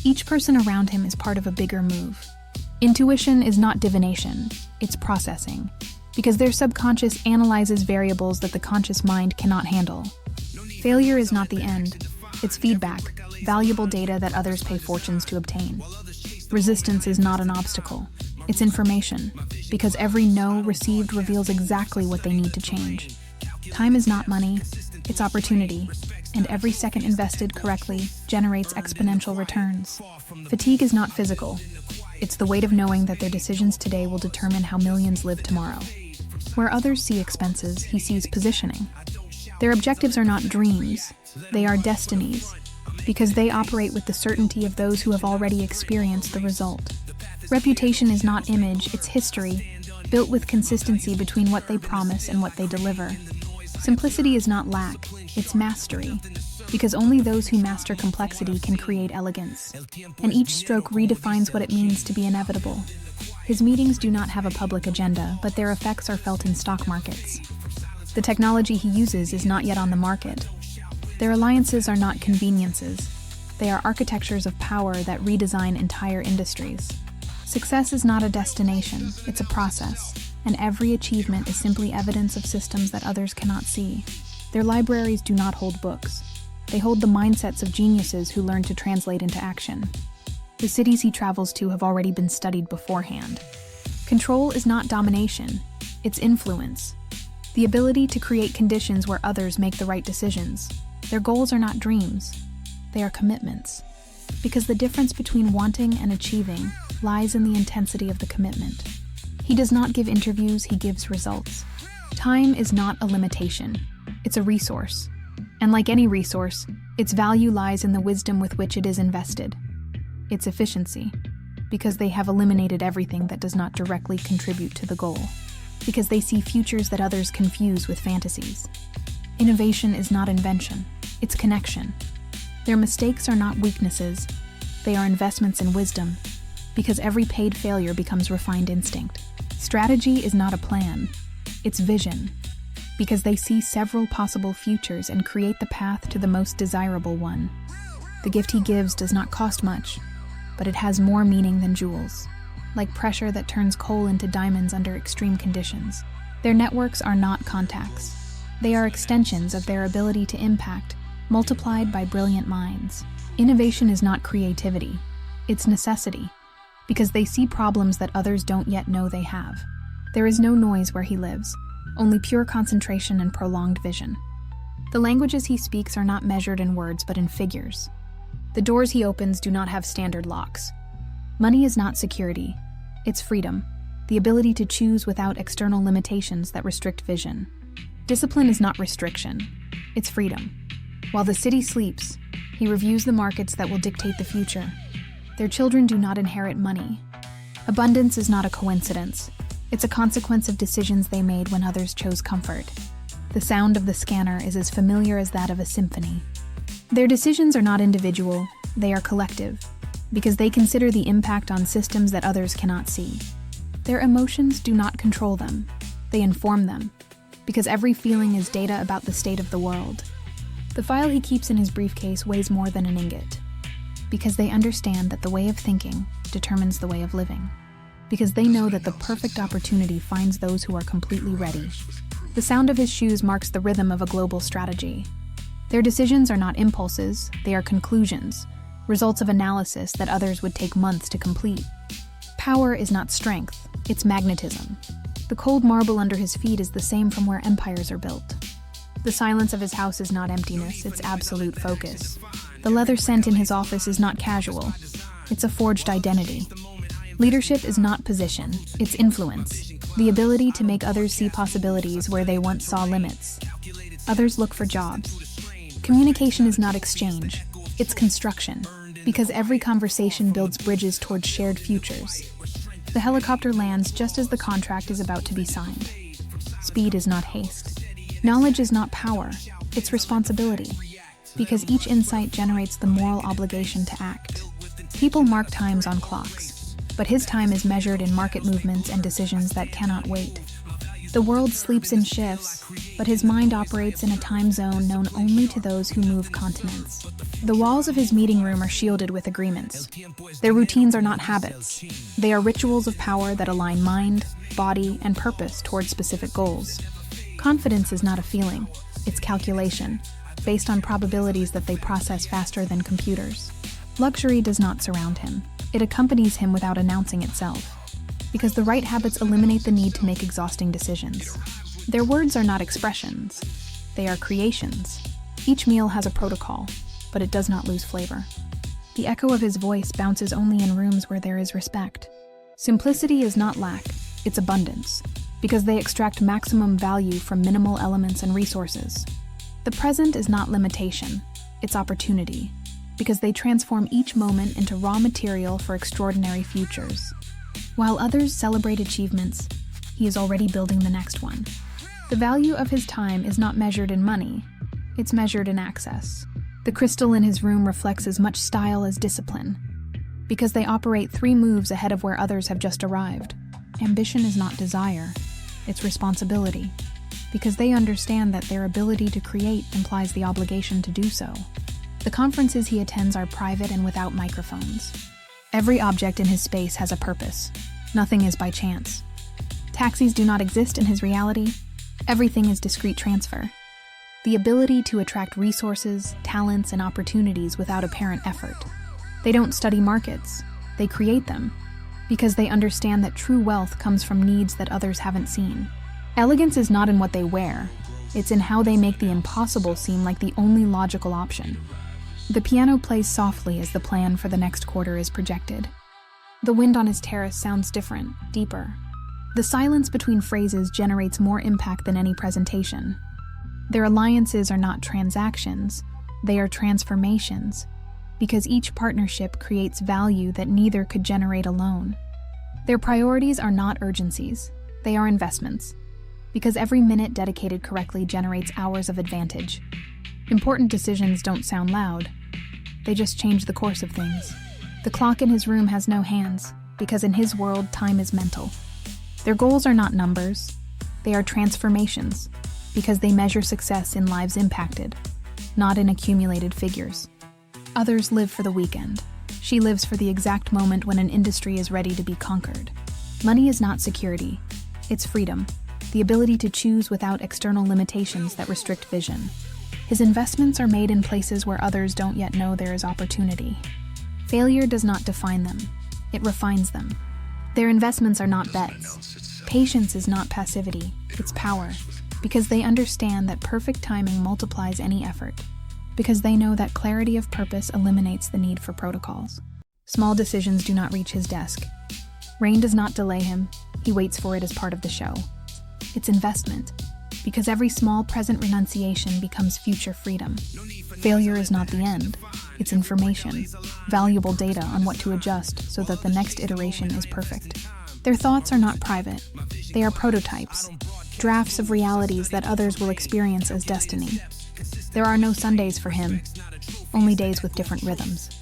Each person around him is part of a bigger move. Intuition is not divination, it's processing, because their subconscious analyzes variables that the conscious mind cannot handle. Failure is not the end, it's feedback, valuable data that others pay fortunes to obtain. Resistance is not an obstacle, it's information, because every no received reveals exactly what they need to change. Time is not money, it's opportunity, and every second invested correctly generates exponential returns. Fatigue is not physical, it's the weight of knowing that their decisions today will determine how millions live tomorrow. Where others see expenses, he sees positioning. Their objectives are not dreams, they are destinies, because they operate with the certainty of those who have already experienced the result. Reputation is not image, it's history, built with consistency between what they promise and what they deliver. Simplicity is not lack, it's mastery, because only those who master complexity can create elegance. And each stroke redefines what it means to be inevitable. His meetings do not have a public agenda, but their effects are felt in stock markets. The technology he uses is not yet on the market. Their alliances are not conveniences. They are architectures of power that redesign entire industries. Success is not a destination, it's a process, and every achievement is simply evidence of systems that others cannot see. Their libraries do not hold books. They hold the mindsets of geniuses who learn to translate into action. The cities he travels to have already been studied beforehand. Control is not domination, it's influence. The ability to create conditions where others make the right decisions. Their goals are not dreams, they are commitments. Because the difference between wanting and achieving lies in the intensity of the commitment. He does not give interviews, he gives results. Time is not a limitation, it's a resource. And like any resource, its value lies in the wisdom with which it is invested. Its efficiency, because they have eliminated everything that does not directly contribute to the goal. Because they see futures that others confuse with fantasies. Innovation is not invention, it's connection. Their mistakes are not weaknesses, they are investments in wisdom, because every paid failure becomes refined instinct. Strategy is not a plan, it's vision, because they see several possible futures and create the path to the most desirable one. The gift he gives does not cost much, but it has more meaning than jewels, like pressure that turns coal into diamonds under extreme conditions. Their networks are not contacts. They are extensions of their ability to impact, multiplied by brilliant minds. Innovation is not creativity, it's necessity, because they see problems that others don't yet know they have. There is no noise where he lives, only pure concentration and prolonged vision. The languages he speaks are not measured in words but in figures. The doors he opens do not have standard locks. Money is not security, it's freedom, the ability to choose without external limitations that restrict vision. Discipline is not restriction, it's freedom. While the city sleeps, he reviews the markets that will dictate the future. Their children do not inherit money. Abundance is not a coincidence. It's a consequence of decisions they made when others chose comfort. The sound of the scanner is as familiar as that of a symphony. Their decisions are not individual, they are collective, because they consider the impact on systems that others cannot see. Their emotions do not control them, they inform them, because every feeling is data about the state of the world. The file he keeps in his briefcase weighs more than an ingot, because they understand that the way of thinking determines the way of living, because they know that the perfect opportunity finds those who are completely ready. The sound of his shoes marks the rhythm of a global strategy. Their decisions are not impulses, they are conclusions, results of analysis that others would take months to complete. Power is not strength, it's magnetism. The cold marble under his feet is the same from where empires are built. The silence of his house is not emptiness, it's absolute focus. The leather scent in his office is not casual, it's a forged identity. Leadership is not position, it's influence. The ability to make others see possibilities where they once saw limits. Others look for jobs. Communication is not exchange, it's construction, because every conversation builds bridges towards shared futures. The helicopter lands just as the contract is about to be signed. Speed is not haste. Knowledge is not power, it's responsibility, because each insight generates the moral obligation to act. People mark times on clocks, but his time is measured in market movements and decisions that cannot wait. The world sleeps in shifts, but his mind operates in a time zone known only to those who move continents. The walls of his meeting room are shielded with agreements. Their routines are not habits. They are rituals of power that align mind, body, and purpose toward specific goals. Confidence is not a feeling, it's calculation, based on probabilities that they process faster than computers. Luxury does not surround him. It accompanies him without announcing itself, because the right habits eliminate the need to make exhausting decisions. Their words are not expressions. They are creations. Each meal has a protocol, but it does not lose flavor. The echo of his voice bounces only in rooms where there is respect. Simplicity is not lack, it's abundance, because they extract maximum value from minimal elements and resources. The present is not limitation, it's opportunity, because they transform each moment into raw material for extraordinary futures. While others celebrate achievements, he is already building the next one. The value of his time is not measured in money, it's measured in access. The crystal in his room reflects as much style as discipline, because they operate 3 moves ahead of where others have just arrived. Ambition is not desire, it's responsibility, because they understand that their ability to create implies the obligation to do so. The conferences he attends are private and without microphones. Every object in his space has a purpose. Nothing is by chance. Taxis do not exist in his reality. Everything is discrete transfer. The ability to attract resources, talents, and opportunities without apparent effort. They don't study markets. They create them, because they understand that true wealth comes from needs that others haven't seen. Elegance is not in what they wear. It's in how they make the impossible seem like the only logical option. The piano plays softly as the plan for the next quarter is projected. The wind on his terrace sounds different, deeper. The silence between phrases generates more impact than any presentation. Their alliances are not transactions, they are transformations, because each partnership creates value that neither could generate alone. Their priorities are not urgencies, they are investments, because every minute dedicated correctly generates hours of advantage. Important decisions don't sound loud. They just change the course of things. The clock in his room has no hands, because in his world, time is mental. Their goals are not numbers. They are transformations, because they measure success in lives impacted, not in accumulated figures. Others live for the weekend. She lives for the exact moment when an industry is ready to be conquered. Money is not security. It's freedom, the ability to choose without external limitations that restrict vision. His investments are made in places where others don't yet know there is opportunity. Failure does not define them, it refines them. Their investments are not bets. Patience is not passivity, it's power, because they understand that perfect timing multiplies any effort, because they know that clarity of purpose eliminates the need for protocols. Small decisions do not reach his desk. Rain does not delay him, he waits for it as part of the show. It's investment, because every small present renunciation becomes future freedom. Failure is not the end, it's information, valuable data on what to adjust so that the next iteration is perfect. Their thoughts are not private, they are prototypes, drafts of realities that others will experience as destiny. There are no Sundays for him, only days with different rhythms.